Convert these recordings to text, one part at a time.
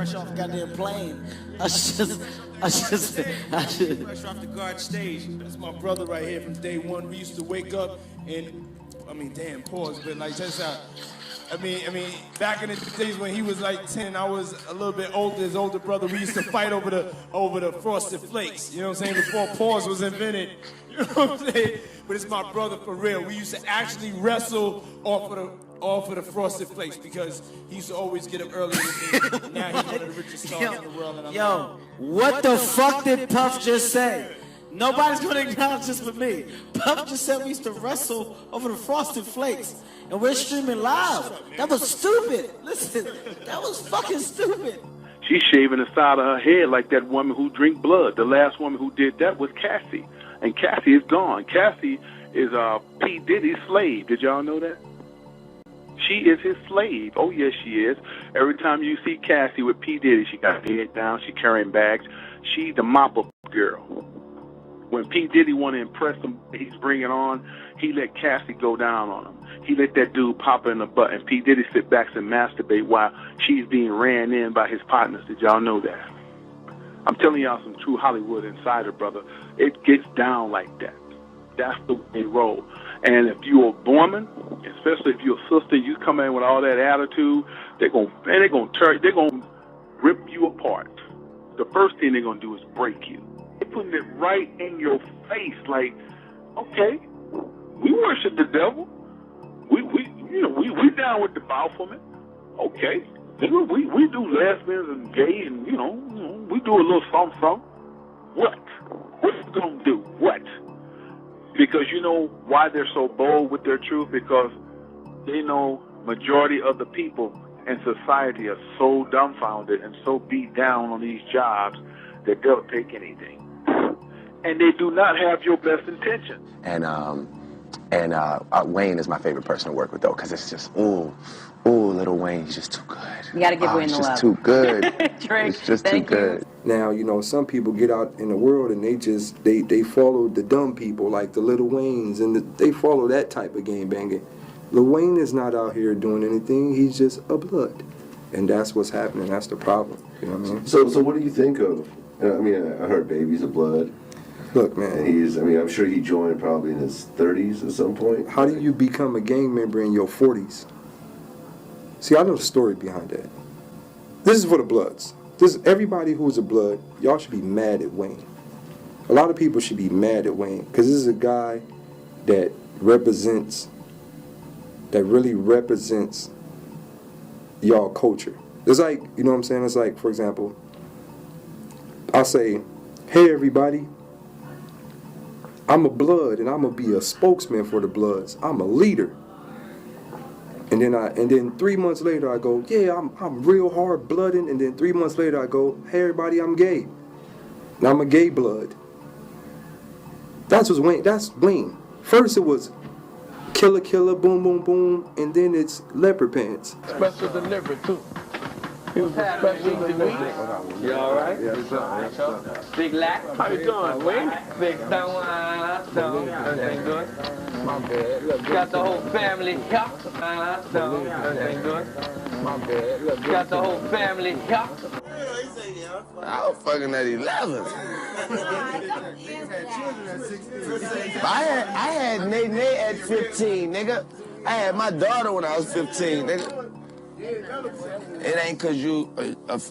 fresh off a goddamn plane. I should. Fresh off the guard stage. That's my brother right here from day one. We used to wake up and, pause, but like just back in the days when he was like 10, I was a little bit older, his older brother, we used to fight over the Frosted Flakes, you know what I'm saying, before pause was invented, you know what I'm saying, but it's my brother for real. We used to actually wrestle off of the Frosted Flakes because he used to always get up early in the day. Now he's one of the richest stars in the world. And What the fuck did Puff just say? Nobody's gonna acknowledge this but me. Puff just said we used to wrestle over the Frosted Flakes. And we're streaming live. That was stupid. Listen, that was fucking stupid. She's shaving the side of her head like that woman who drink blood. The last woman who did that was Cassie. And Cassie is gone. Cassie is P. Diddy's slave. Did y'all know that? She is his slave. Oh, yes, she is. Every time you see Cassie with P. Diddy, she got her head down. She carrying bags. She's the mop-up girl. When P. Diddy want to impress him, he's bringing on, he let Cassie go down on him. He let that dude pop her in the butt, and P. Diddy sit back and masturbate while she's being ran in by his partners. Did y'all know that? I'm telling y'all some true Hollywood insider, brother. It gets down like that. That's the way they roll. And if you're a woman, especially if you're a sister, you come in with all that attitude, they're gonna rip you apart. The first thing they're gonna do is break you. They're putting it right in your face, like, okay, we worship the devil. We down with the Baphomet. Okay. We do lesbians and gay and, we do a little something. What? What you gonna do? What? Because you know why they're so bold with their truth? Because they know majority of the people in society are so dumbfounded and so beat down on these jobs that they'll take anything. And they do not have your best intentions. And Wayne is my favorite person to work with, though, because it's just, Lil Wayne, he's just too good. You got to give Wayne the love. It's just too good. Drake, it's just too good. Now, some people get out in the world and they follow the dumb people like the Lil Waynes, and they follow that type of game banging. Lil Wayne is not out here doing anything. He's just a blood. And that's what's happening. That's the problem. You know what I mean? So what do you think of, I heard Baby's a blood. Look, man. And I'm sure he joined probably in his 30s at some point. How do you become a gang member in your 40s? See, I know the story behind that. This is for the Bloods. Everybody who's a Blood, y'all should be mad at Wayne. A lot of people should be mad at Wayne because this is a guy that really represents y'all culture. It's like, you know what I'm saying? It's like, for example, I'll say, hey, everybody. I'm a Blood, and I'm gonna be a spokesman for the Bloods. I'm a leader. And then 3 months later I go, yeah, I'm real hard blooding. And then 3 months later I go, hey everybody, I'm gay. Now I'm a gay Blood. That's Wayne. First it was killer, killer, boom, boom, boom, and then it's leopard pants. Special delivery too. What's happening, you all right? Yes, sir. Big Lack. How you doing, Wayne? Big everything good? My bad. Look, got the whole family here. Everything good? My bad. Look, got the whole family here. I was fucking at 11. I had Nate at 15, nigga. I had my daughter when I was 15, nigga. It ain't cause you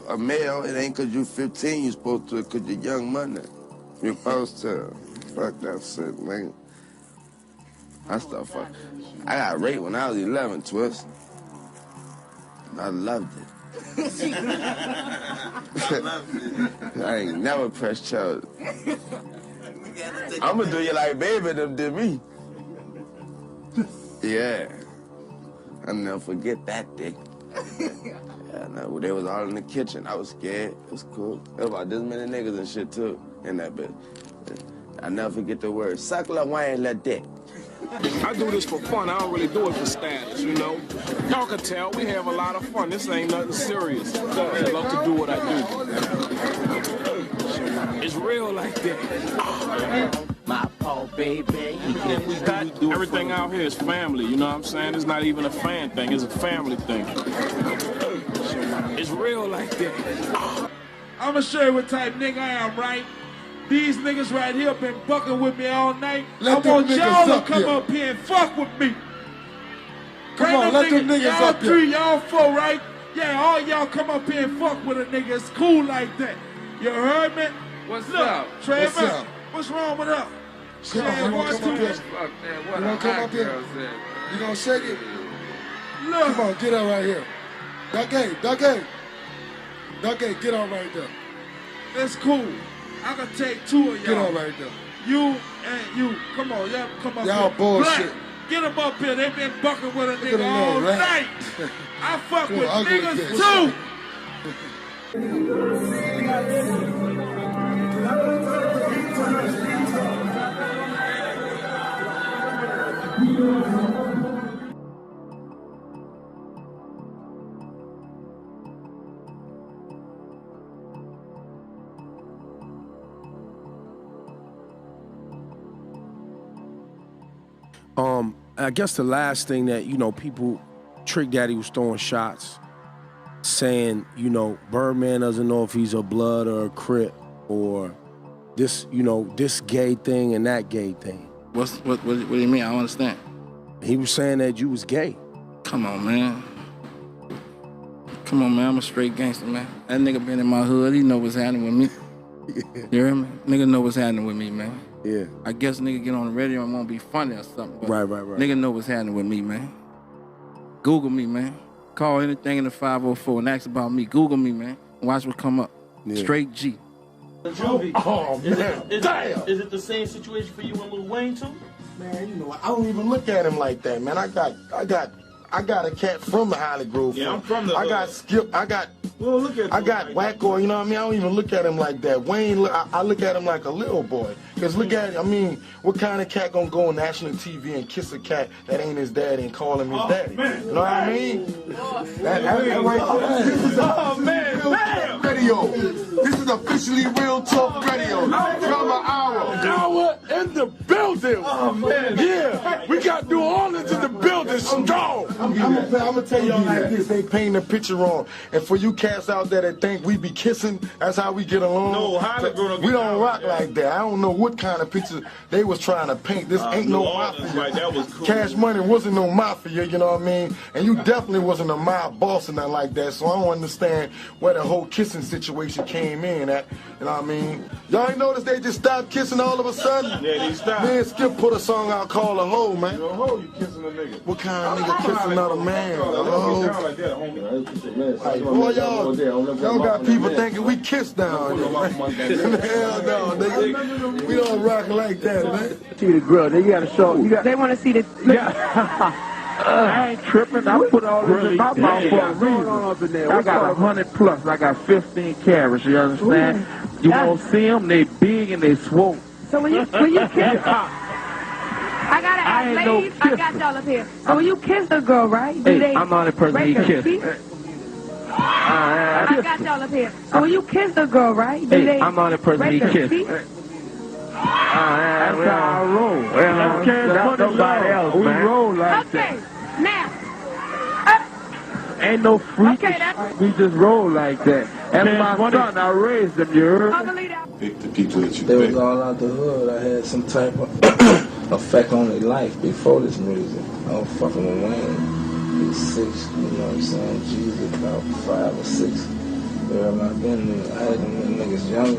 a male, it ain't cause you 15, you supposed to, cause you're young money. You're supposed to. Fuck that shit, nigga. I got raped when I was 11, Twist. I loved it. I ain't never pressed charges. I'ma do you like Baby them did me. Yeah. I'll never forget that day. Yeah, no, they was all in the kitchen. I was scared. It was cool. There was about this many niggas and shit too in that bitch. I never forget the word. Suck Lil Wayne, let dick. I do this for fun. I don't really do it for status, Y'all can tell we have a lot of fun. This ain't nothing serious. I love to do what I do. It's real like that. My Paul baby. Everything out here is family, you know what I'm saying? It's not even a fan thing, it's a family thing. It's real like that. I'ma show you what type nigga I am, right? These niggas right here been bucking with me all night. I want y'all to come up here and fuck with me. Come on, let them niggas y'all up here. three, y'all four, right? Yeah, all y'all come up here and fuck with a nigga. It's cool like that. You heard me? What's Look, up? Trevor, What's up? what's wrong with us? Come on, you wanna come up here? Fuck that. What You a wanna come hot up here? girl said. You gonna shake it? Look. Come on, get out right here. Ducky, get out right there. It's cool. I can take two of y'all. Get out right there. You and you. Come on, y'all come up Y'all here. bullshit. Black, get them up here. They been bucking with a Look at nigga the all little rat. night. I fuck Little with ugly niggas bitch. too. I guess the last thing that, you know, people, Trick Daddy was throwing shots, saying, you know, Birdman doesn't know if he's a blood or a Crip, or this, you know, this gay thing and that gay thing. What do you mean? I don't understand. He was saying that you was gay. Come on, man. Come on, man. I'm a straight gangster, man. That nigga been in my hood. He know what's happening with me. You hear me? Nigga know what's happening with me, man. Yeah. I guess nigga get on the radio and won't be funny or something. But Right. Nigga know what's happening with me, man. Google me, man. Call anything in the 504 and ask about me. Google me, man. Watch what come up. Yeah. Straight G. Oh, man. Damn. Is it the same situation for you and Lil Wayne, too? Man, you know, I don't even look at him like that, man. I got a cat from the Holly Grove. Yeah, I'm from the I got Skip. I got Wacko. You know what I mean? I don't even look at him like that. Wayne, I look at him like a little boy. Cause look at, I mean, what kind of cat gonna go on national TV and kiss a cat that ain't his daddy and call him his daddy? Man. You know what I mean? That right there. This is radio. This is officially Real Talk Radio. Drama Hour. Hour in the building. Oh, man. Yeah, we got New Orleans in the building strong. I'm gonna tell y'all like this. They paint the picture wrong. And for you cats out there that think we be kissing, that's how we get along. No, how they gonna we get don't down rock like that? like that. I don't know what kind of picture they was trying to paint. This ain't no mafia. Right, that was cool. Cash Money wasn't no mafia, you know what I mean? And you definitely wasn't a mob boss or nothing like that. So I don't understand where the whole kissing situation came in at. You know what I mean? Y'all ain't noticed they just stopped kissing all of a sudden? Yeah, they stopped. Man, Skip put a song out called A Hoe, man. You're a hoe, you kissing a nigga. What kind of nigga kissing another man? A Don't hoe? get down like that, homie. Like, boy, y'all got people thinking we kiss down there. Hell no, nigga. We don't rock like that, man. See the grill. They gotta show. They want to see the. I ain't tripping. I put all this in my mouth for a reason. I got 100 plus. I got 15 carats. You understand? You won't see them. They big and they swole. So when you kiss, I gotta ask, ladies, I got y'all up here. So when you kiss a girl, right? Do they I'm not a person break he her kissed. feet? I got y'all up here. So when you kiss a girl, right? Do they I'm not a person he break her kissed. feet? That's how I roll. That's nobody else, man. We roll like Okay, now. Ain't no freak. Okay, that's... We just roll like that. That's my son. I raised him, you heard? Pick the people that you They pick. was all out the hood. I had some type of effect on their life before this music. I was fucking with Wayne. He was 6, you know what I'm saying? Jesus about 5 or 6. Where I been, I had them when niggas young.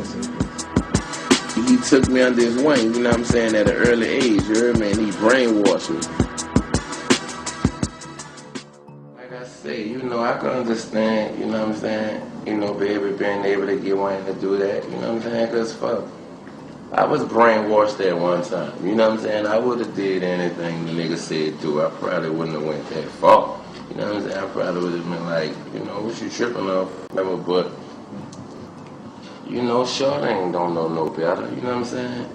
He took me under his wing, you know what I'm saying, at an early age, you heard me, and he brainwashed me. Like I say, you know, I can understand, you know what I'm saying, you know, baby being able to get Wayne to do that, you know what I'm saying, because fuck, I was brainwashed at one time, you know what I'm saying, I would have did anything the nigga said do, I probably wouldn't have went that far, you know what I'm saying, I probably would have been like, you know, what you tripping off, whatever, but you know, Short ain't don't know no better, you know what I'm saying?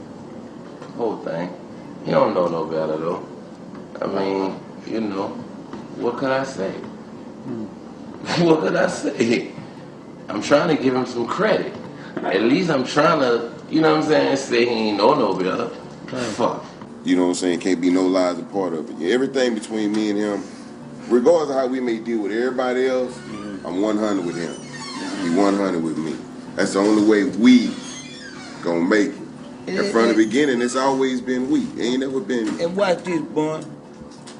Whole thing. He don't know no better though. I mean, you know, what could I say? What could I say? I'm trying to give him some credit. At least I'm trying to, you know what I'm saying, say he ain't know no better. Fuck. You know what I'm saying? Can't be no lies a part of it. Everything between me and him, regardless of how we may deal with everybody else, I'm 100 with him. He 100 with me. That's the only way we gonna make it. And from the beginning, it's always been we. It ain't never been. And watch this, boy.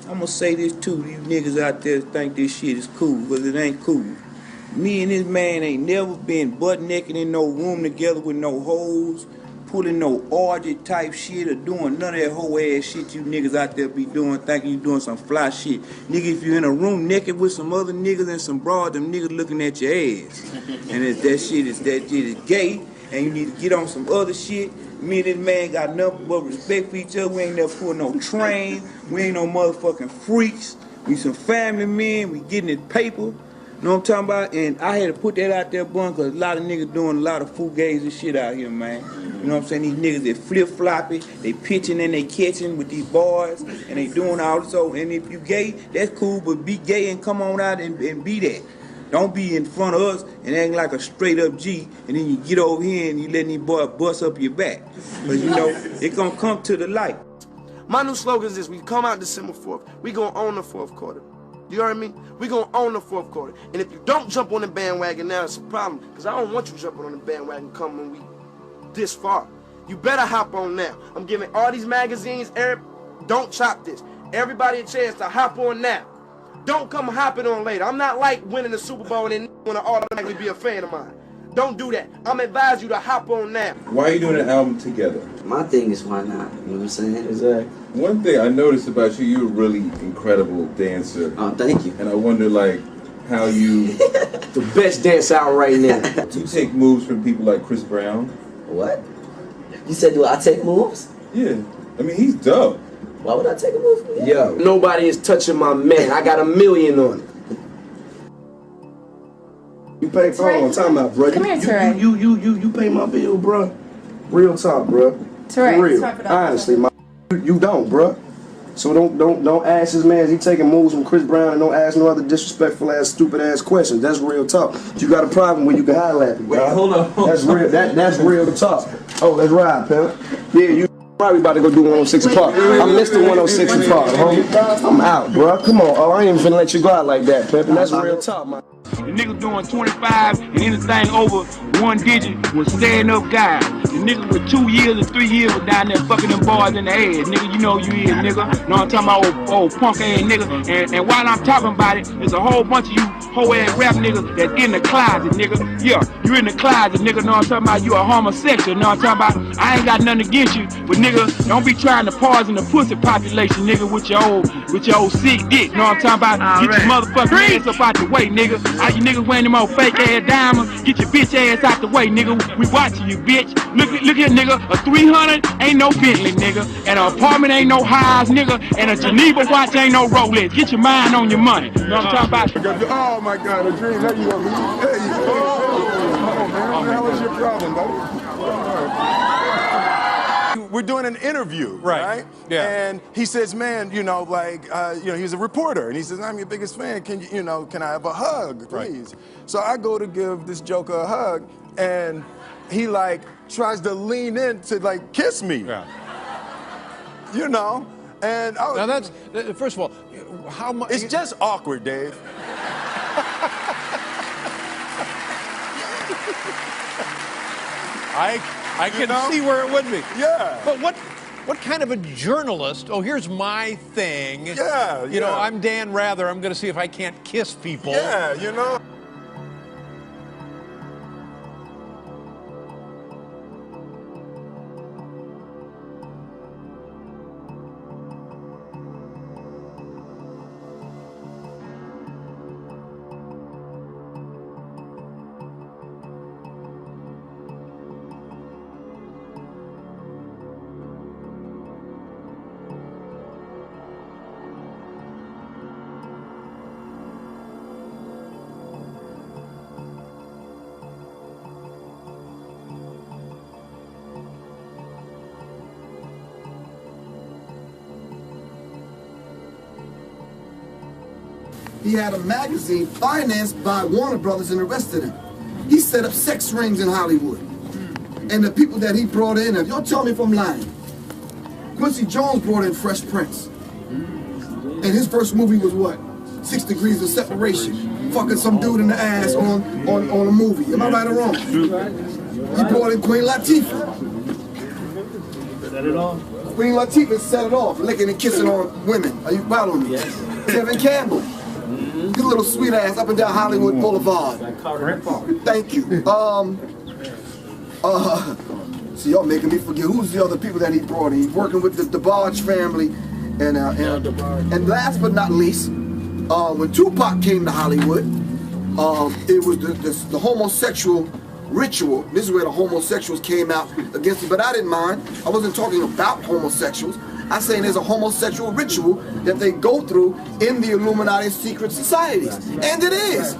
I'm gonna say this too. These niggas out there think this shit is cool, but it ain't cool. Me and this man ain't never been butt naked in no room together with no hoes, pulling no orgy type shit or doing none of that whole ass shit you niggas out there be doing, thinking you doing some fly shit. Nigga, if you in a room naked with some other niggas and some broad, them niggas looking at your ass. And if that shit is gay, and you need to get on some other shit, me and this man got nothing but respect for each other. We ain't never pulling no train. We ain't no motherfucking freaks. We some family men. We getting it paper. You know what I'm talking about? And I had to put that out there, bun, because a lot of niggas doing a lot of fugazi shit out here, man. You know what I'm saying? These niggas, they flip-floppy, they pitching and they catching with these boys, and they doing all this. So, and if you gay, that's cool, but be gay and come on out and be that. Don't be in front of us and act like a straight-up G, and then you get over here and you letting these boys bust up your back. Because, you know, it gonna come to the light. My new slogan is this: we come out December 4th, we gonna own the fourth quarter. You heard me? We gonna own the fourth quarter. And if you don't jump on the bandwagon now, it's a problem. Because I don't want you jumping on the bandwagon coming when we this far. You better hop on now. I'm giving all these magazines, don't chop this. Everybody a chance to hop on now. Don't come hopping on later. I'm not like winning the Super Bowl and then want to automatically be a fan of mine. Don't do that. I'm advise you to hop on now. Why are you doing an album together? My thing is why not? You know what I'm saying? Exactly. One thing I noticed about you, you're a really incredible dancer. Oh, thank you. And I wonder, like, how you... the best dancer out right now. You take moves from people like Chris Brown. What? You said, do I take moves? Yeah. I mean, he's dope. Why would I take a move from him? Yo, nobody is touching my man. I got $1 million on it. You pay for all time out, bro. Come here, Teray. You pay my bill, bro. Real talk, bro. Teray, For real. talk it out. Honestly, you don't, bro. So don't ask this man, is he taking moves from Chris Brown, and don't ask no other disrespectful ass, stupid ass questions. That's real talk. You got a problem when you can holler at me. Wait, hold on. That's real. That's real talk. Oh, let's ride, pal. Yeah, you probably about to go do 106 Park. I'm Mr. 106 Park, homie. I'm out, bro. Come on. Oh, I ain't even finna let you go out like that, Peppy. That's real talk, man. The nigga doing 25 and anything over 1 digit was stand up guys. The nigga with 2 years and 3 years was down there fucking them boys in the ass. Nigga, you know you is, nigga. Know I'm talking about old punk ass nigga. And while I'm talking about it, there's a whole bunch of you whole ass rap niggas that's in the closet, nigga. Yeah, you in the closet, nigga. Know I'm talking about you a homosexual. Know I'm talking about I ain't got nothing against you, but nigga, don't be trying to poison the pussy population, nigga, with your old sick dick. Know I'm talking about get your motherfucking ass up out the way, nigga. All you niggas wearing them old fake ass diamonds, get your bitch ass out the way, nigga. We watching you, bitch. Look here, nigga. A 300 ain't no Bentley, nigga. And an apartment ain't no highs, nigga. And a Geneva watch ain't no Rolex. Get your mind on your money. You know what I'm talking about? Oh my God, a dream. There you go. There you go. Oh man, what the hell is your problem, buddy? We're doing an interview, right? Yeah. And he says, man, you know, like, he's a reporter, and he says, I'm your biggest fan. Can can I have a hug, please? Right. So I go to give this joker a hug, and he like tries to lean in to like kiss me. Yeah. You know, and I was, now that's first of all, how much? It's just awkward, Dave. I can see where it would be. Yeah. But what kind of a journalist? Oh, here's my thing. Yeah. You know, I'm Dan Rather. I'm going to see if I can't kiss people. Yeah, you know. He had a magazine financed by Warner Brothers and the rest of them. He set up sex rings in Hollywood. And the people that he brought in, if y'all tell me if I'm lying, Quincy Jones brought in Fresh Prince. And his first movie was what? 6 Degrees of Separation. Fucking some dude in the ass on a movie. Am I right or wrong? He brought in Queen Latifah. Set it off. Queen Latifah set it off, licking and kissing on women. Are you proud of me? Yes. Kevin Campbell. His little sweet ass up and down Hollywood Boulevard. Thank you. See, y'all making me forget who's the other people that he brought in. He's working with the DeBarge family, and last but not least, when Tupac came to Hollywood, it was the homosexual ritual. This is where the homosexuals came out against it, but I didn't mind. I wasn't talking about homosexuals. I'm saying there's a homosexual ritual that they go through in the Illuminati secret societies. And it is.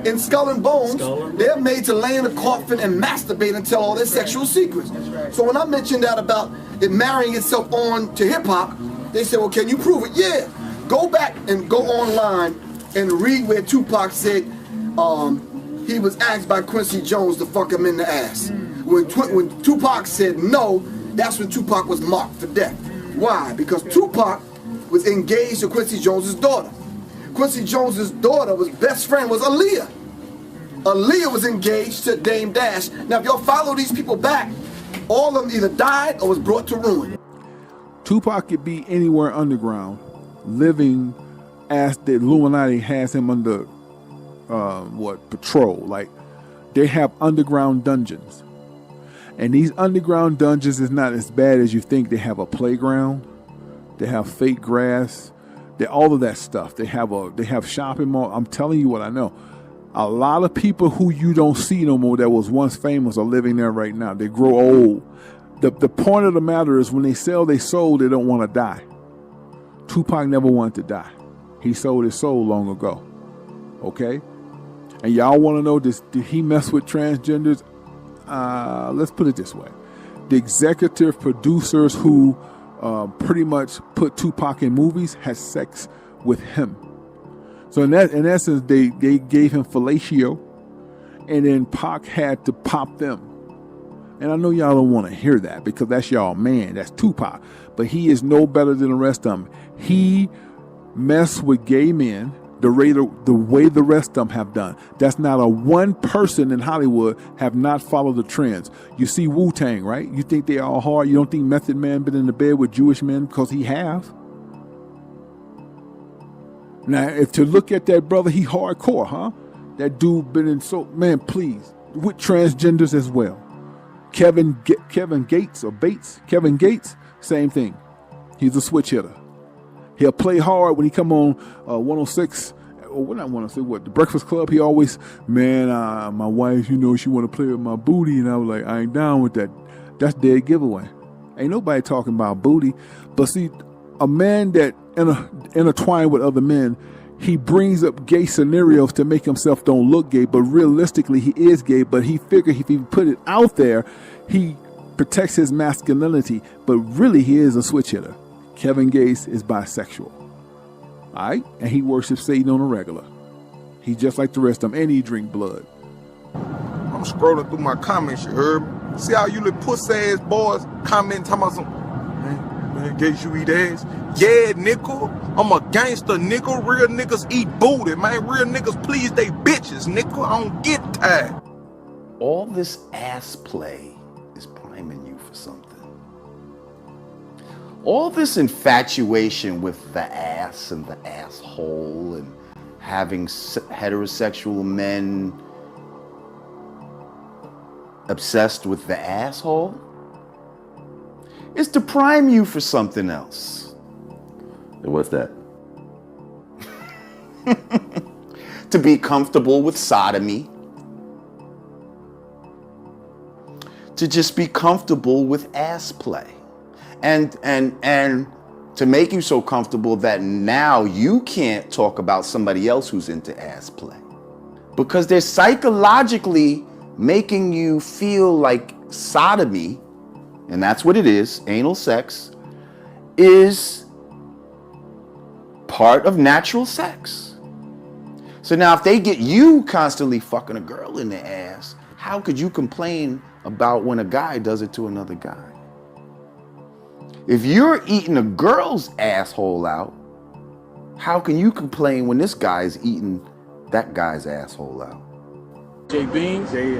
In Skull and Bones, they're made to lay in a coffin and masturbate and tell all their sexual secrets. So when I mentioned that about it marrying itself on to hip-hop, they said, well, can you prove it? Yeah. Go back and go online and read where Tupac said he was asked by Quincy Jones to fuck him in the ass. When Tupac said no, that's when Tupac was marked for death. Why? Because Tupac was engaged to Quincy Jones's daughter. Quincy Jones's daughter was best friend was Aaliyah. Aaliyah was engaged to Dame Dash. Now, if y'all follow these people back, all of them either died or was brought to ruin. Tupac could be anywhere underground, living as the Illuminati has him under patrol. Like, they have underground dungeons. And these underground dungeons is not as bad as you think. They have a playground. They have fake grass. All of that stuff. They have shopping mall. I'm telling you what I know. A lot of people who you don't see no more that was once famous are living there right now. They grow old. The point of the matter is when they sell their soul, they don't want to die. Tupac never wanted to die. He sold his soul long ago. Okay? And y'all want to know, did he mess with transgenders? Let's put it this way. The executive producers who pretty much put Tupac in movies had sex with him. So in essence, they gave him fellatio, and then Pac had to pop them. And I know y'all don't want to hear that because that's y'all man. That's Tupac. But he is no better than the rest of them. He messed with gay men the way the rest of them have done. That's not a one person in Hollywood have not followed the trends. You see Wu-Tang, right? You think they all hard. You don't think Method Man been in the bed with Jewish men because he have. Now, if to look at that brother, he hardcore, huh? That dude been in man, please, with transgenders as well. Kevin Gates, same thing. He's a switch hitter. He'll play hard when he come on 106, or not 106, the Breakfast Club. He always, my wife, she want to play with my booty. And I was like, I ain't down with that. That's dead giveaway. Ain't nobody talking about booty. But see, a man that intertwined with other men, he brings up gay scenarios to make himself don't look gay, but realistically he is gay. But he figured if he put it out there, he protects his masculinity. But really, he is a switch hitter. Kevin Gates is bisexual. All right? And he worships Satan on a regular. He just like the rest of them, and he drink blood. I'm scrolling through my comments, you heard? See how you little pussy-ass boys comment talking about some, man, Gates, you eat ass? Yeah, nickel. I'm a gangster, nickel. Real niggas eat booty, man. Real niggas please they bitches, nickel. I don't get tired. All this ass play is priming you for something. All this infatuation with the ass and the asshole and having heterosexual men obsessed with the asshole is to prime you for something else. And what's that? To be comfortable with sodomy. To just be comfortable with ass play. And to make you so comfortable that now you can't talk about somebody else who's into ass play. Because they're psychologically making you feel like sodomy, and that's what it is, anal sex, is part of natural sex. So now if they get you constantly fucking a girl in the ass, how could you complain about when a guy does it to another guy? If you're eating a girl's asshole out, how can you complain when this guy's eating that guy's asshole out? J Beans? J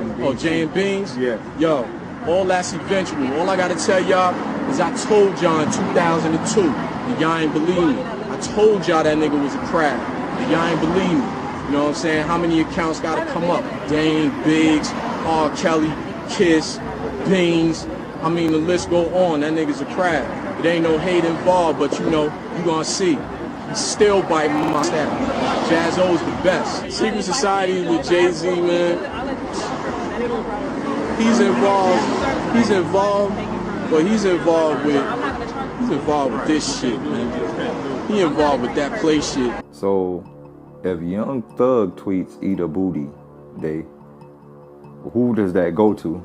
and Beans? Yeah. Yo, all that's eventual. All I gotta tell y'all is I told y'all in 2002, and y'all ain't believe me. I told y'all that nigga was a crab, and y'all ain't believe me. You know what I'm saying? How many accounts gotta come up? Dane, Biggs, R. Kelly, Kiss, Beans. I mean, the list go on. That nigga's a crab. It ain't no hate involved, but you know, you gonna see. He's still biting my style. Jaz-O's the best. Secret Society with Jay-Z, man. He's involved, but he's involved with this shit, man. He involved with that play shit. So, if Young Thug tweets "eat a booty" day, who does that go to?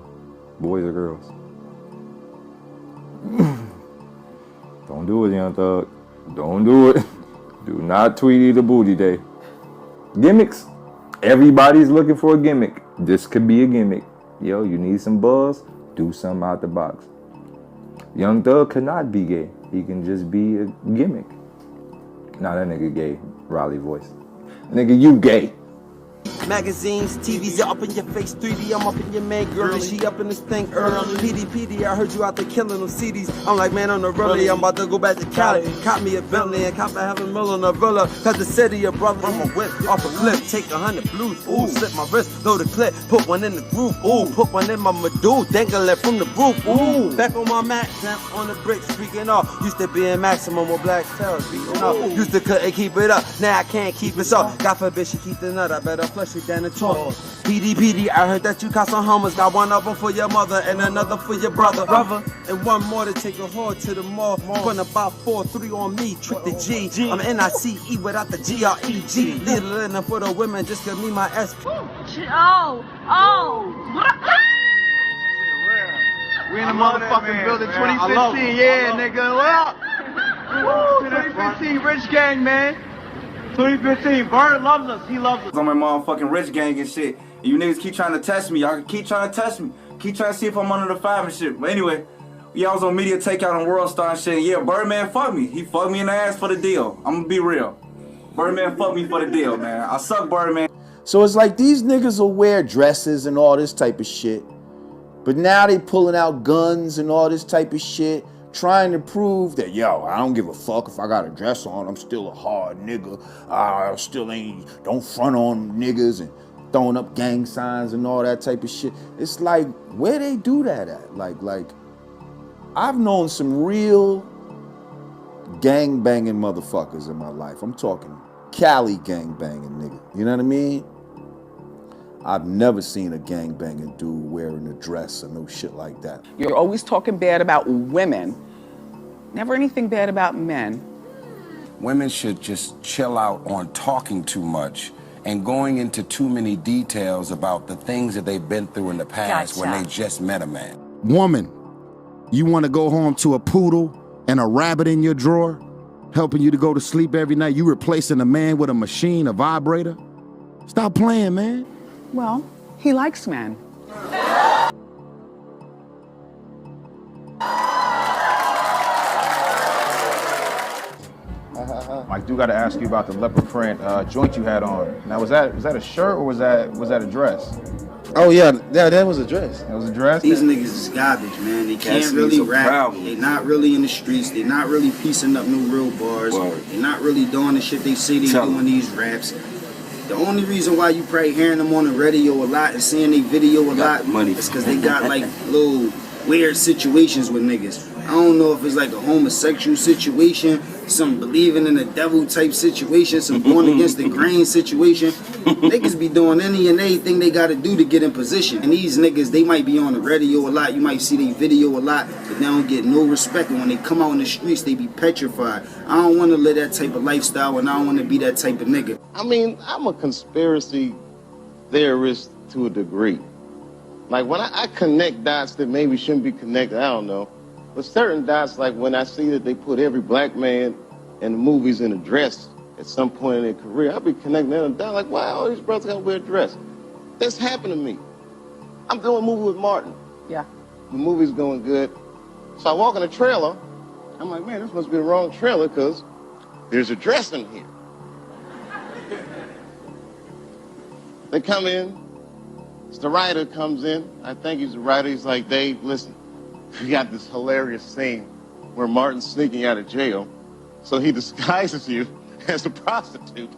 Boys or girls? Don't do it, Young Thug. Don't do it. Do not tweet "eat a booty" day. Gimmicks. Everybody's looking for a gimmick. This could be a gimmick. Yo, you need some buzz? Do something out the box. Young Thug cannot be gay. He can just be a gimmick. Nah, that nigga gay. Raleigh voice. Nigga, you gay. Magazines, TVs, up in your face, 3D, I'm up in your man, girl, and she up in this thing early. PD, I heard you out there killing them CDs. I'm like, man, on the really, I'm about to go back to Cali. Caught me a Bentley and cop a $500,000 on a villa. Cause the city of brother, I'm a whip off a clip, take 100 blues, ooh, slip my wrist, throw the clip, put one in the groove, ooh, put one in my Madoo, dangling from the roof, ooh. Back on my Mac, snap on the bricks, speaking off. Used to be in maximum with black tails, beating off. Used to couldn't keep it up, now I can't keep it up. God forbid she keep the nut, I better flush it down the toilet. PD, I heard that you caught some homies. Got one of them for your mother and another for your brother. And one more to take a whore to the mall. Gonna buy 4-3 on me, trick the G. I'm NICE without the GREG. Little enough for the women, just give me my S. Oh. We in the motherfucking building, 2015, yeah, nigga. What up? Woo, 2015, Rich Gang, man. 2015, Bird loves us, he loves us. I'm my motherfucking Rich Gang and shit. And you niggas keep trying to test me. Y'all keep trying to test me. Keep trying to see if I'm under the 5 and shit. But anyway, y'all was on Media Takeout on World Star and shit. Yeah, Birdman fucked me. He fucked me in the ass for the deal. I'm gonna be real. Birdman fucked me for the deal, man. I suck Birdman. So it's like these niggas will wear dresses and all this type of shit. But now they pulling out guns and all this type of shit, trying to prove that, yo, I don't give a fuck if I got a dress on, I'm still a hard nigga. I still don't front on niggas and throwing up gang signs and all that type of shit. It's like, where they do that at? Like, I've known some real gang banging motherfuckers in my life. I'm talking Cali gang banging nigga. You know what I mean? I've never seen a gangbanging dude wearing a dress or no shit like that. You're always talking bad about women, never anything bad about men. Women should just chill out on talking too much and going into too many details about the things that they've been through in the past when they just met a man. Woman, you want to go home to a poodle and a rabbit in your drawer, helping you to go to sleep every night? You replacing a man with a machine, a vibrator? Stop playing, man. Well, he likes men. I do got to ask you about the leopard print joint you had on. Now, was that a shirt or was that a dress? Oh yeah, that was a dress. That was a dress? These niggas is garbage, man. They can't really rap. They not really in the streets. They not really piecing up no real bars. They not really doing the shit they say they do in these raps. The only reason why you probably hearing them on the radio a lot and seeing they video a lot is because they got like little weird situations with niggas. I don't know if it's like a homosexual situation, some believing in the devil type situation, some going against the grain situation. Niggas be doing any and everything they gotta do to get in position. And these niggas, they might be on the radio a lot, you might see their video a lot, but they don't get no respect. And when they come out in the streets, they be petrified. I don't wanna live that type of lifestyle and I don't wanna be that type of nigga. I mean, I'm a conspiracy theorist to a degree. Like when I connect dots that maybe shouldn't be connected, I don't know. But certain dots, like when I see that they put every black man in the movies in a dress at some point in their career, I'll be connecting them down like, why all these brothers gotta wear a dress? That's happened to me. I'm doing a movie with Martin. Yeah. The movie's going good. So I walk in the trailer, I'm like, man, this must be the wrong trailer because there's a dress in here. They come in. The writer comes in. I think he's the writer. He's like, Dave, listen, we got this hilarious scene where Martin's sneaking out of jail. So he disguises you as a prostitute.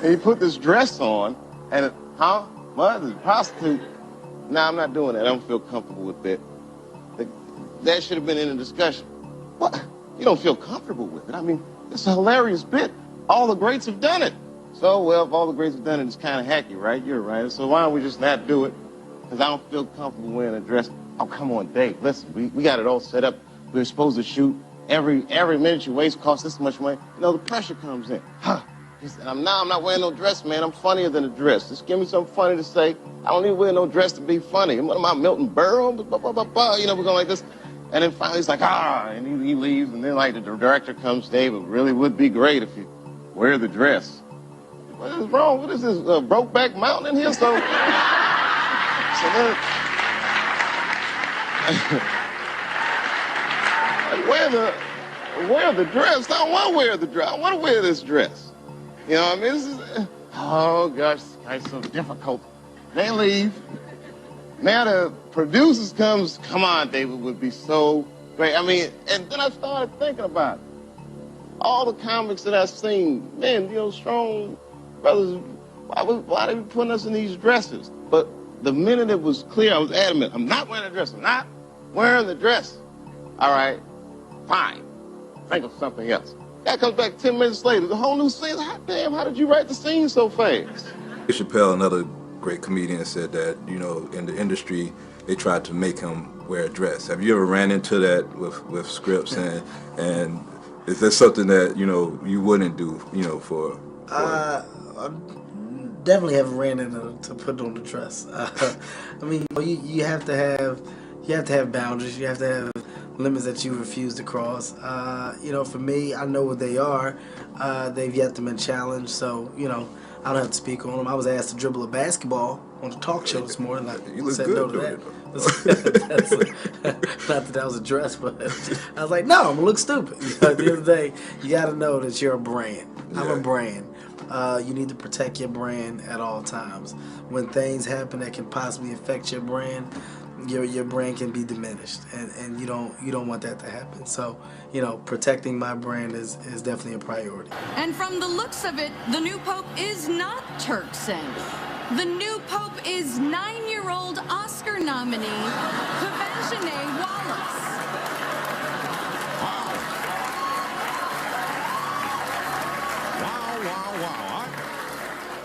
And he put this dress on. And, what? The prostitute? Nah, I'm not doing that. I don't feel comfortable with that. That should have been in the discussion. What? You don't feel comfortable with it? I mean, it's a hilarious bit. All the greats have done it. So, well, if all the greats have done it, it's kind of hacky, right? You're right. So why don't we just not do it? Because I don't feel comfortable wearing a dress. Oh, come on, Dave. Listen, we got it all set up. We're supposed to shoot. Every minute you waste costs this much money. You know, the pressure comes in. And I'm not wearing no dress, man. I'm funnier than a dress. Just give me something funny to say. I don't need to wear no dress to be funny. What am I, Milton Berle? You know, we're going like this. And then finally he's like, and he leaves. And then, like, the director comes, Dave, it really would be great if you wear the dress. What is wrong? What is this, Brokeback Mountain in here? So then, wear the dress. I don't want to wear the dress. I want to wear this dress. You know what I mean? This is, oh gosh, this guy's so difficult. They leave. Now the producers comes, come on, David, would be so great. I mean, and then I started thinking about it. All the comics that I've seen, man, you know, strong brothers, why they be putting us in these dresses? But the minute it was clear, I was adamant, I'm not wearing a dress. I'm not wearing the dress. All right, fine. Think of something else. Guy comes back 10 minutes later, the whole new scene. Hot damn, how did you write the scene so fast? Dave Chappelle, another great comedian, said that, you know, in the industry, they tried to make him wear a dress. Have you ever ran into that with scripts? And is that something that, you know, you wouldn't do, you know, for I definitely haven't ran into to put on the dress. I mean, you have to have boundaries. You have to have limits that you refuse to cross. You know, for me, I know what they are. They've yet to been challenged, so you know, I don't have to speak on them. I was asked to dribble a basketball on the talk show this morning. I said no to that. Not that was a dress, but I was like, no, I'm gonna look stupid. You know, at the end of the day, you got to know that you're a brand. I'm a brand. You need to protect your brand at all times. When things happen that can possibly affect your brand, your brand can be diminished, and you don't want that to happen. So, you know, protecting my brand is definitely a priority. And from the looks of it, the new pope is not Turkcen. The new pope is 9-year-old Oscar nominee Quvenzhané Wallis.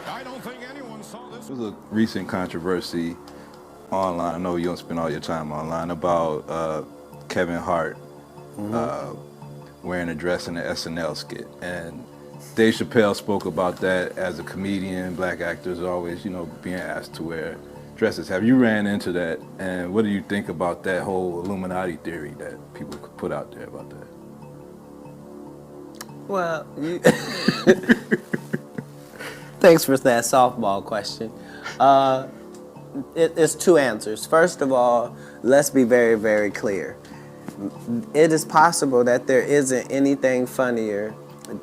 I don't think anyone saw this. There was a recent controversy online. I know you don't spend all your time online about Kevin Hart wearing a dress in the SNL skit, and Dave Chappelle spoke about that. As a comedian, black actors are always, you know, being asked to wear dresses. Have you ran into that, and what do you think about that whole Illuminati theory that people put out there about that? Well, thanks for that softball question. It's two answers. First of all, let's be very, very clear. It is possible that there isn't anything funnier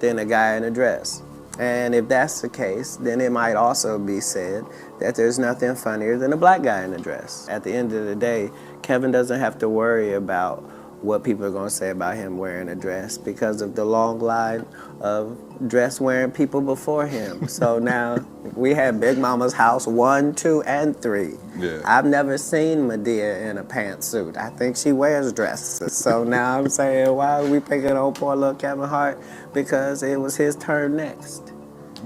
than a guy in a dress. And if that's the case, then it might also be said that there's nothing funnier than a black guy in a dress. At the end of the day, Kevin doesn't have to worry about what people are going to say about him wearing a dress because of the long line of dress-wearing people before him. So now we have Big Mama's house 1, 2, and 3. Yeah. I've never seen Medea in a pantsuit. I think she wears dresses. So now I'm saying, why are we picking on poor little Kevin Hart? Because it was his turn next.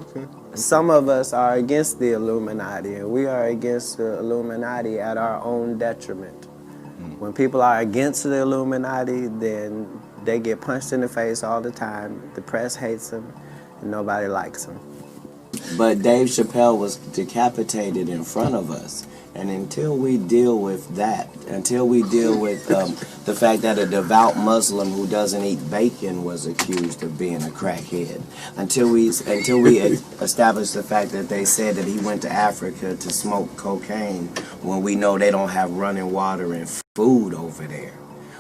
Okay. Some of us are against the Illuminati, and we are against the Illuminati at our own detriment. When people are against the Illuminati, then they get punched in the face all the time. The press hates them, and nobody likes them. But Dave Chappelle was decapitated in front of us. And until we deal with that, until we deal with the fact that a devout Muslim who doesn't eat bacon was accused of being a crackhead, until we establish the fact that they said that he went to Africa to smoke cocaine when we know they don't have running water and food over there,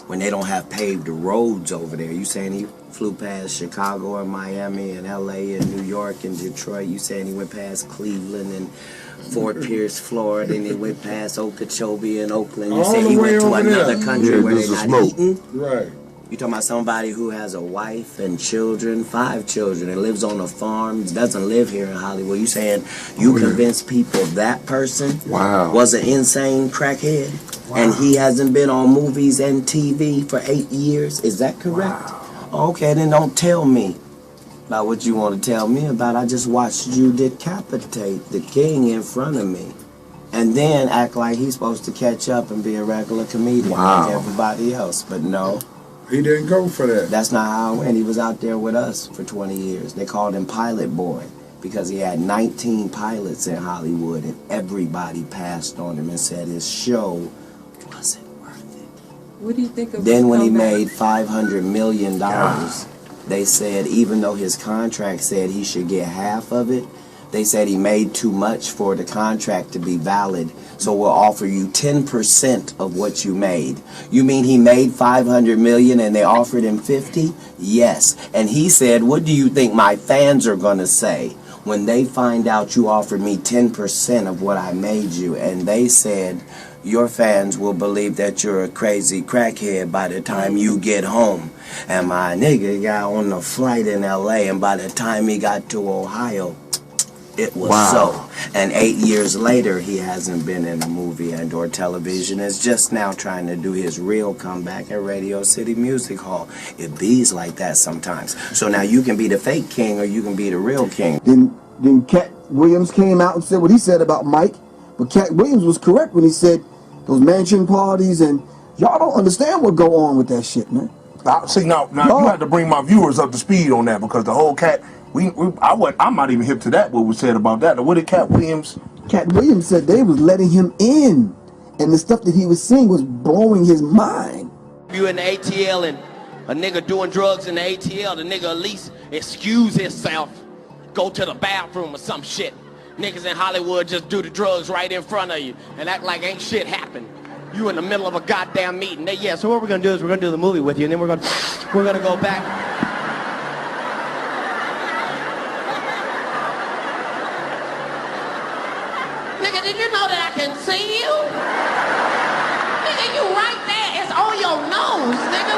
when they don't have paved roads over there. You saying he flew past Chicago and Miami and LA and New York and Detroit. You saying he went past Cleveland and Fort Pierce, Florida, and he went past Okeechobee and Oakland. You saying he went to another country where they're not eating? Right. You talking about somebody who has a wife and children, 5 children, and lives on a farm, doesn't live here in Hollywood. You saying you convince people that person was an insane crackhead? And he hasn't been on movies and TV for 8 years? Is that correct? Okay, then don't tell me about what you want to tell me about. I just watched you decapitate the king in front of me. And then act like he's supposed to catch up and be a regular comedian like everybody else. But no. He didn't go for that. That's not how it went. He was out there with us for 20 years. They called him Pilot Boy because he had 19 pilots in Hollywood and everybody passed on him and said his show wasn't worth it. What do you think of Then when he made $500 million, they said even though his contract said he should get half of it, they said he made too much for the contract to be valid, so we'll offer you 10% of what you made. You mean he made $500 million and they offered him 50? Yes. And he said, what do you think my fans are going to say when they find out you offered me 10% of what I made you? And they said, your fans will believe that you're a crazy crackhead by the time you get home. And my nigga got on the flight in LA, and by the time he got to Ohio, it was so. And 8 years later, he hasn't been in a movie and or television. Is just now trying to do his real comeback at Radio City Music Hall. It bees like that sometimes. So now you can be the fake king or you can be the real king. Then Cat Williams came out and said what he said about Mike. But Cat Williams was correct when he said those mansion parties, and y'all don't understand what go on with that shit, man. See, now you have to bring my viewers up to speed on that, because the whole Cat... I'm not even hip to that, what was said about that. What did Cat Williams... Cat Williams said they was letting him in, and the stuff that he was seeing was blowing his mind. You in the ATL and a nigga doing drugs in the ATL, the nigga at least excuse himself, go to the bathroom or some shit. Niggas in Hollywood just do the drugs right in front of you and act like ain't shit happened. You in the middle of a goddamn meeting. So what we're gonna do is we're gonna do the movie with you, and then we're gonna go back. Did you know that I can see you? Nigga, you right there. It's on your nose, nigga.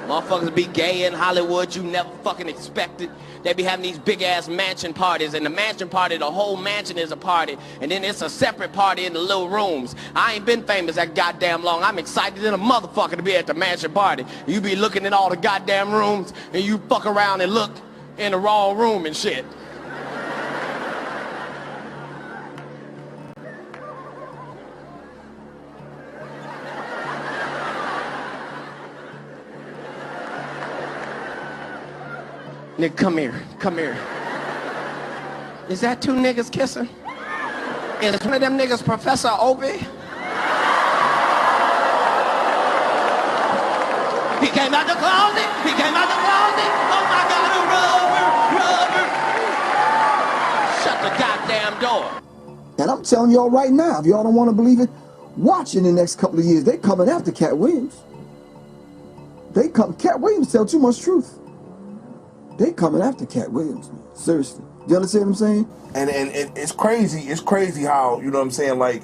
Motherfuckers be gay in Hollywood, you never fucking expected. They be having these big ass mansion parties, and the mansion party, the whole mansion is a party, and then it's a separate party in the little rooms. I ain't been famous that goddamn long. I'm excited than a motherfucker to be at the mansion party. You be looking in all the goddamn rooms, and you fuck around and look in the wrong room and shit. Nigga, come here. Is that 2 niggas kissing? Is one of them niggas Professor Obie? He came out the closet. Oh my God, a rubber. Shut the goddamn door. And I'm telling y'all right now, if y'all don't want to believe it, watch in the next couple of years. They coming after Cat Williams. Cat Williams tell too much truth. They coming after Cat Williams, man. Seriously. You understand what I'm saying? And it's crazy how, you know what I'm saying, like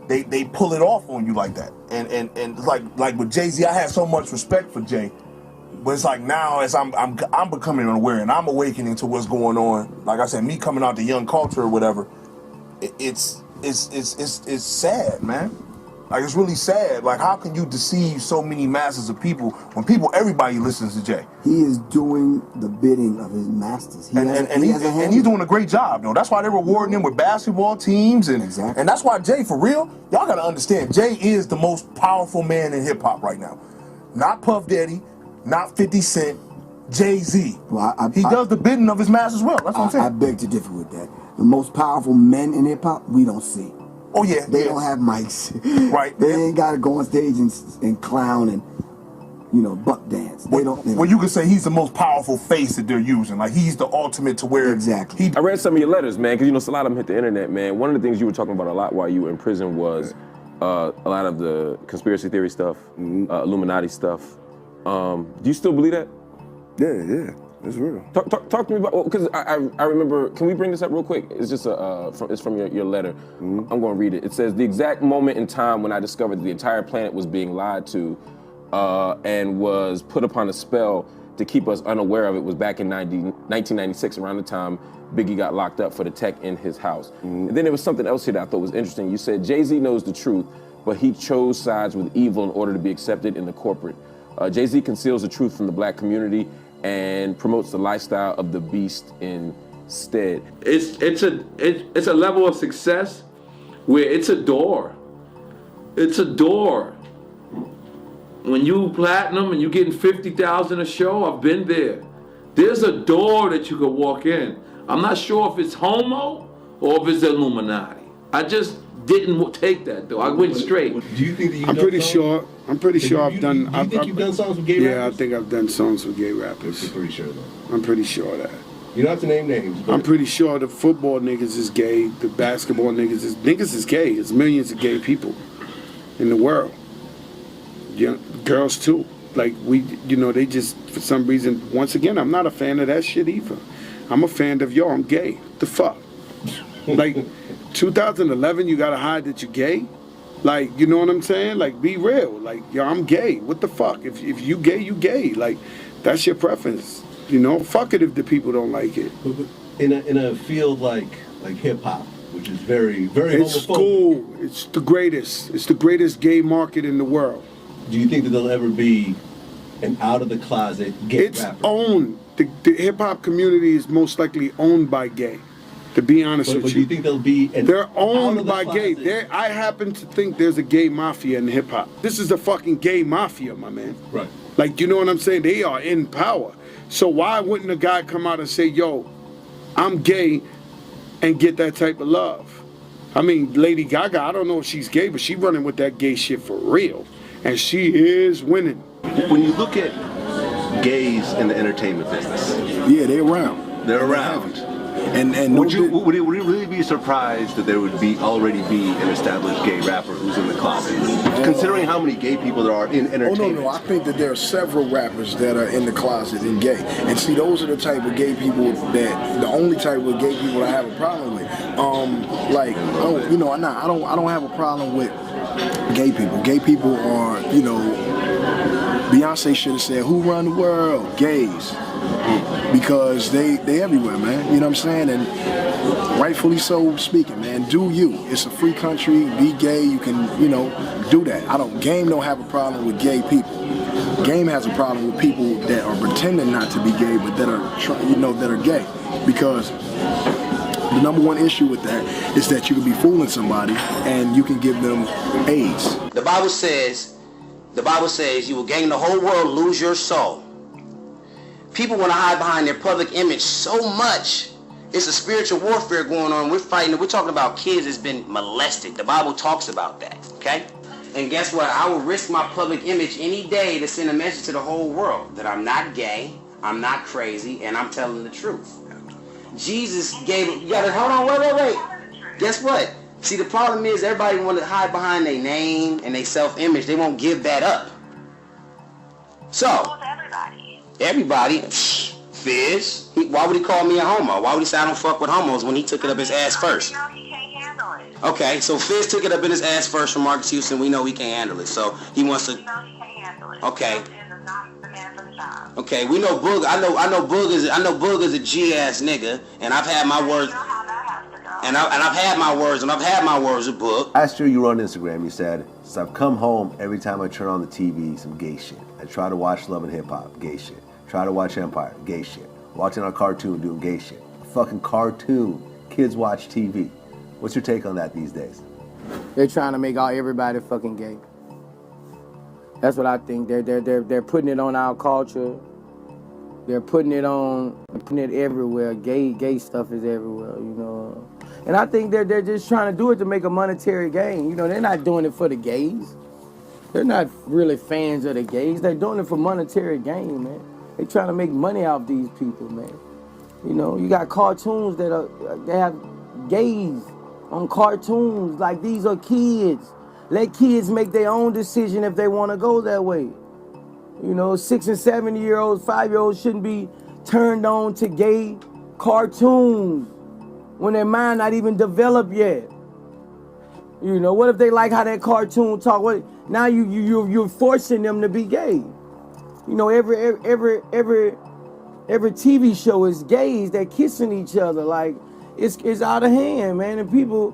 they pull it off on you like that. And like with Jay-Z, I have so much respect for Jay. But it's like now as I'm becoming aware and I'm awakening to what's going on. Like I said, me coming out the young culture or whatever, it's sad, man. Like, it's really sad. Like, how can you deceive so many masses of people when everybody listens to Jay? He is doing the bidding of his masters. He's doing a great job, though. That's why they're rewarding him with basketball teams. And that's why Jay, for real, y'all got to understand, Jay is the most powerful man in hip-hop right now. Not Puff Daddy, not 50 Cent, Jay-Z. Well, he does the bidding of his masters as well. That's what I'm saying. I beg to differ with that. The most powerful men in hip-hop, we don't see. Oh, yeah. They don't have mics. Right. They ain't got to go on stage and clown. And buck dance. They don't. Well, you could say he's the most powerful face that they're using. Like he's the ultimate to where exactly. I read some of your letters, man, because a lot of them hit the internet, man. One of the things you were talking about a lot while you were in prison was a lot of the conspiracy theory stuff, Illuminati stuff. Do you still believe that? Yeah, it's real. Talk to me about, because I remember, can we bring this up real quick? It's just it's from your letter. I'm going to read it. It says, the exact moment in time when I discovered that the entire planet was being lied to and was put upon a spell to keep us unaware of it was back in 1996, around the time Biggie got locked up for the tech in his house. And then there was something else here that I thought was interesting. You said, Jay-Z knows the truth, but he chose sides with evil in order to be accepted in the corporate. Jay-Z conceals the truth from the black community and promotes the lifestyle of the beast instead. It's a level of success where it's a door. It's a door. When you platinum and you getting 50,000 a show, I've been there. There's a door that you could walk in. I'm not sure if it's homo or if it's Illuminati. I just didn't take that though. I went straight. Do you think that I'm pretty sure I've done. Do you think you've done songs with gay rappers? Yeah, I think I've done songs with gay rappers. You're pretty sure though. I'm pretty sure of that. You don't have to name names. I'm pretty sure the football niggas is gay. The basketball niggas is gay. There's millions of gay people in the world. Yeah, girls too. Like they just for some reason. Once again, I'm not a fan of that shit either. I'm a fan of I'm gay. The fuck. Like 2011, you gotta hide that you're gay. Like, you know what I'm saying? Like, be real. Like, I'm gay. What the fuck? If you gay, you gay. Like, that's your preference. Fuck it if the people don't like it. But in a field like hip hop, which is very, very It's homophobic. cool. It's the greatest. It's the greatest gay market in the world. Do you think that there'll ever be an out of the closet gay It's rapper? owned. The hip hop community is most likely owned by gay. To be honest with But you. do you think there'll be They're owned by gay. I happen to think there's a gay mafia in hip hop. This is the fucking gay mafia, my man. Right. Like, you know what I'm saying? They are in power. So why wouldn't a guy come out and say, yo, I'm gay, and get that type of love? I mean, Lady Gaga, I don't know if she's gay, but she running with that gay shit for real. And she is winning. When you look at gays in the entertainment business, yeah, they're around. They're around. And would you really be surprised that there would already be an established gay rapper who's in the closet? Considering how many gay people there are in entertainment. No. I think that there are several rappers that are in the closet and gay. And see, those are the type of gay people the only type of gay people I have a problem with. I don't have a problem with gay people. Gay people are, Beyonce should have said, who run the world? Gays. Because they everywhere, man. You know what I'm saying? And rightfully so speaking, man. Do you. It's a free country. Be gay. You can, do that. Game don't have a problem with gay people. Game has a problem with people that are pretending not to be gay, but that are gay. Because the number one issue with that is that you can be fooling somebody and you can give them AIDS. The Bible says you will gain the whole world, lose your soul. People want to hide behind their public image so much. It's a spiritual warfare going on. We're talking about kids that's been molested. The Bible talks about that, okay? And guess what? I will risk my public image any day to send a message to the whole world that I'm not gay, I'm not crazy, and I'm telling the truth. Jesus gave, hold on, wait. Guess what? See, the problem is everybody want to hide behind their name and their self-image. They won't give that up. So, everybody, Fizz, why would he call me a homo? Why would he say I don't fuck with homos when he took it up his ass first? Okay, so Fizz took it up in his ass first from Marcus Houston. We know he can't handle it, so he wants to. Okay. Okay, we know Boog. I know Boog is a G ass nigga, and I've had my words. And I've had my words with Boog. Last year you were on Instagram, you said, since I've come home, every time I turn on the TV, some gay shit. I try to watch Love and Hip Hop, gay shit. Try to watch Empire, gay shit. Watching our cartoon, doing gay shit. A fucking cartoon. Kids watch TV. What's your take on that these days? They're trying to make everybody fucking gay. That's what I think. They're putting it on our culture. They're putting it everywhere. Gay stuff is everywhere, And I think they're just trying to do it to make a monetary gain. They're not doing it for the gays. They're not really fans of the gays. They're doing it for monetary gain, man. They trying to make money off these people, man. You know, you got cartoons they have gays on cartoons. Like, these are kids. Let kids make their own decision if they want to go that way. You know, 6 and 7-year-olds, 5-year-olds shouldn't be turned on to gay cartoons when their mind not even developed yet. You know, what if they like how that cartoon talk? What now you're forcing them to be gay. You know, every TV show is gays that kissing each other. Like, it's out of hand, man. And people,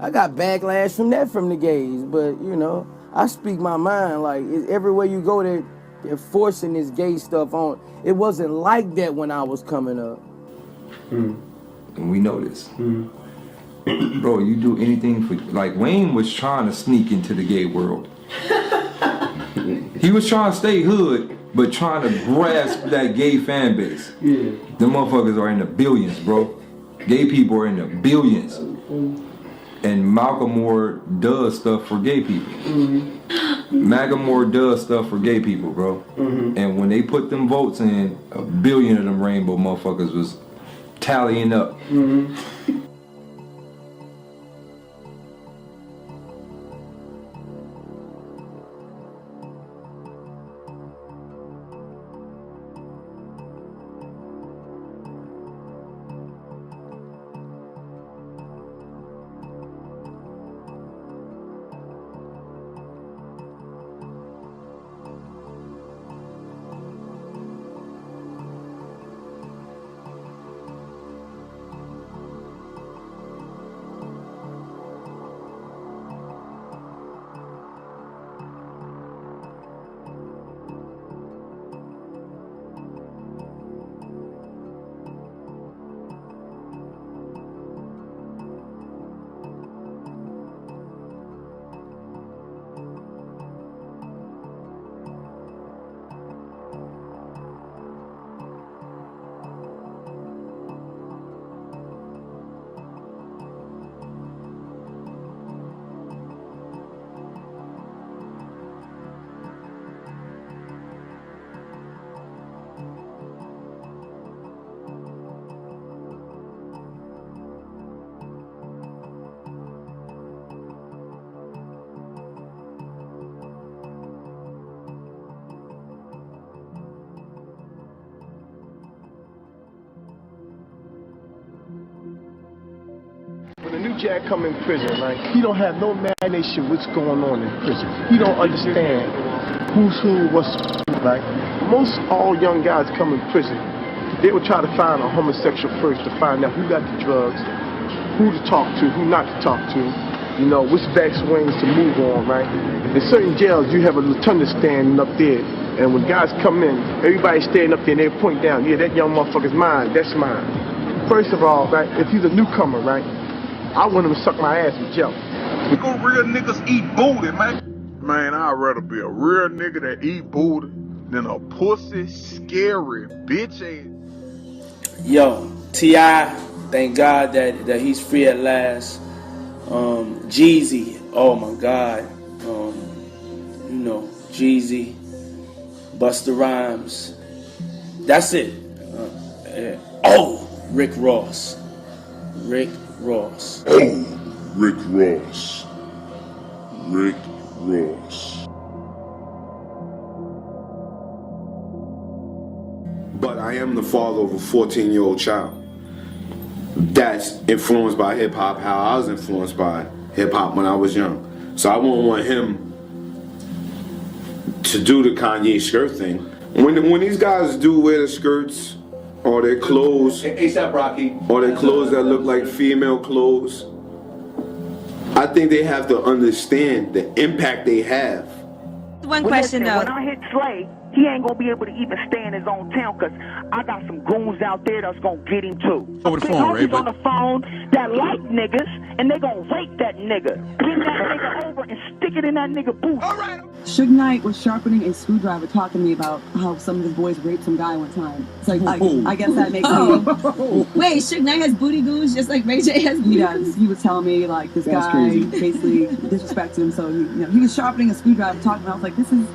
I got backlash from the gays. But, you know, I speak my mind. Like, everywhere you go, they're forcing this gay stuff on. It wasn't like that when I was coming up. And we know this. Bro, you do anything for, like, Wayne was trying to sneak into the gay world. He was trying to stay hood, but trying to grasp that gay fan base. Yeah. Them motherfuckers are in the billions, bro. Gay people are in the billions. And Macklemore does stuff for gay people. Macklemore does stuff for gay people, bro. And when they put them votes in, 1 billion of them rainbow motherfuckers was tallying up. When a new Jack come in prison, right, he don't have no imagination what's going on in prison. He don't understand who's who, what's who, right? Most all young guys come in prison, they will try to find a homosexual first to find out who got the drugs, who to talk to, who not to talk to, you know, which backs wings to move on, right? In certain jails, you have a lieutenant standing up there, and when guys come in, everybody's standing up there and they point down, yeah, that young motherfucker's mine, that's mine. First of all, right, if he's a newcomer, right, I want him to suck my ass with Joe. Real niggas eat booty, man. Man, I'd rather be a real nigga that eat booty than a pussy, scary, bitch ass. Yo, T.I., thank God that he's free at last. Jeezy, oh my God. You know, Jeezy, Busta Rhymes. That's it. Rick Ross. Rick Ross. Rick Ross. Rick Ross. But I am the father of a 14-year-old child that's influenced by hip-hop, how I was influenced by hip-hop when I was young. So I wouldn't want him to do the Kanye skirt thing. When these guys do wear the skirts, or their clothes, A$AP Rocky, or their clothes that look like female clothes, I think they have to understand the impact they have. One question though. When I hit Slay, he ain't gonna be able to even stay in his own town because I got some goons out there that's gonna get him too. Over the phone, Ray, Homies on the phone that like niggas and they gonna rape that nigga. Bring that nigga over and stick it in that nigga booth. All right. Suge Knight was sharpening a screwdriver talking to me about how some of his boys raped some guy one time. It's like, I guess that makes me... Wait, Suge Knight has booty goons just like Ray J has booty goons? He was telling me, like, this That's guy crazy. basically disrespected him, so he was sharpening a screwdriver talking about, I was like, this is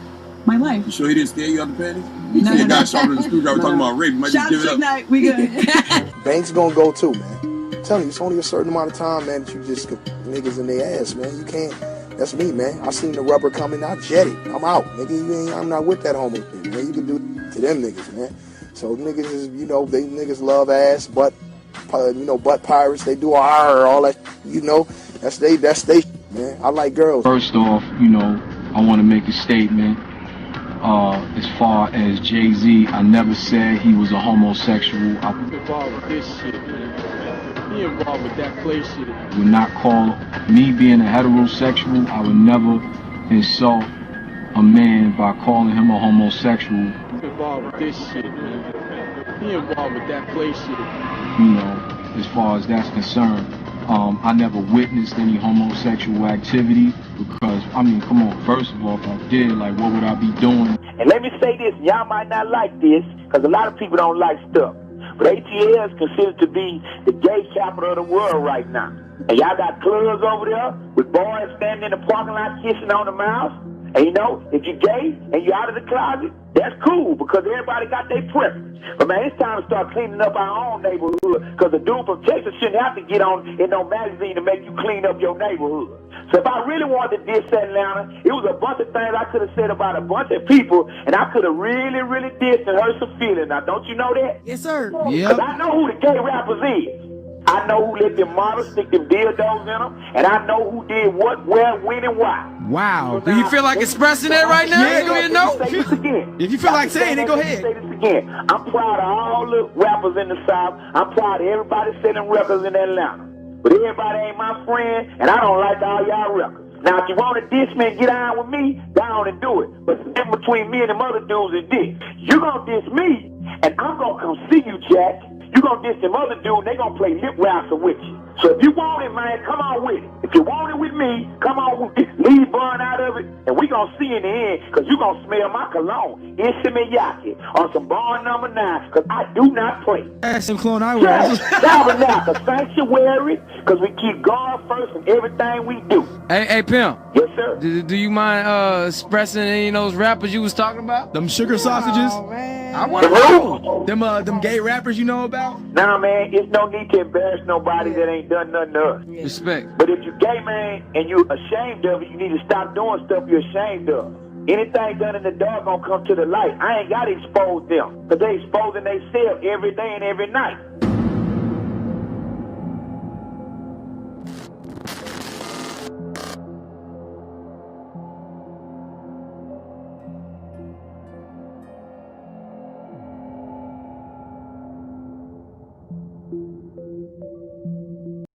my life. You sure he didn't scare you out the panties? No, You no, got no. sharper than the screwdriver talking about rape. You might Shout just give out it up. Suge Knight, we good. Banks gonna go too, man. I'm telling you, it's only a certain amount of time, man, that you just get niggas in their ass, man. You can't. That's me, man. I seen the rubber coming, I jet it. I'm out, nigga. I'm not with that homo thing, man. You can do it to them niggas, man. So niggas is, they niggas love ass, butt pirates. They do all that, That's they, man. I like girls. First off, I want to make a statement. As far as Jay-Z, I never said he was a homosexual. I involved with this shit, man. He involved with that play shit. would not call me being a heterosexual. I would never insult a man by calling him a homosexual. He involved with this shit, man. He involved with that play shit. As far as that's concerned. I never witnessed any homosexual activity because, come on, first of all, if I did, what would I be doing? And let me say this, y'all might not like this, because a lot of people don't like stuff. But ATL is considered to be the gay capital of the world right now. And y'all got clubs over there with boys standing in the parking lot kissing on the mouth. And if you're gay and you're out of the closet, that's cool because everybody got their preference. But man, it's time to start cleaning up our own neighborhood because the dude from Texas shouldn't have to get on in no magazine to make you clean up your neighborhood. So if I really wanted to diss Atlanta, it was a bunch of things I could have said about a bunch of people, and I could have really, really dissed and hurt some feelings. Now, don't you know that? Yes, sir. Because I know who the gay rappers is. I know who let them models stick them dildos in them, and I know who did what, where, when, and why. Wow. Do you feel like expressing that right now? Yeah, Go ahead, no. If you feel like saying it, go ahead. Say this again. I'm proud of all the rappers in the South. I'm proud of everybody selling records in Atlanta. But everybody ain't my friend, and I don't like all y'all records. Now, if you want to diss me and get on with me, go on and do it. But the difference between me and them other dudes is this. You gonna diss me, and I'm gonna come see you, Jack. You gonna diss them other dudes, they gonna play lip wrestle with you. So if you want it, man, come on with it. If you want it with me, come on with it. Leave Bun out of it, and we gonna see in the end, because you gonna smell my cologne. Issey Miyake on some Bond number 9, because I do not play. That's some clone I wear. Tabernacle Sanctuary, because we keep God first in everything we do. Hey, Pimp. Yes, sir. Do you mind expressing any of those rappers you was talking about? Them sugar sausages? I want to know. Them gay rappers you know about? Nah, man, it's no need to embarrass nobody that ain't done nothing to us. Respect. But if you gay, man, and you ashamed of it, you need to stop doing stuff you're ashamed of. Anything done in the dark gonna come to the light. I ain't gotta expose them, because they exposing themselves every day and every night.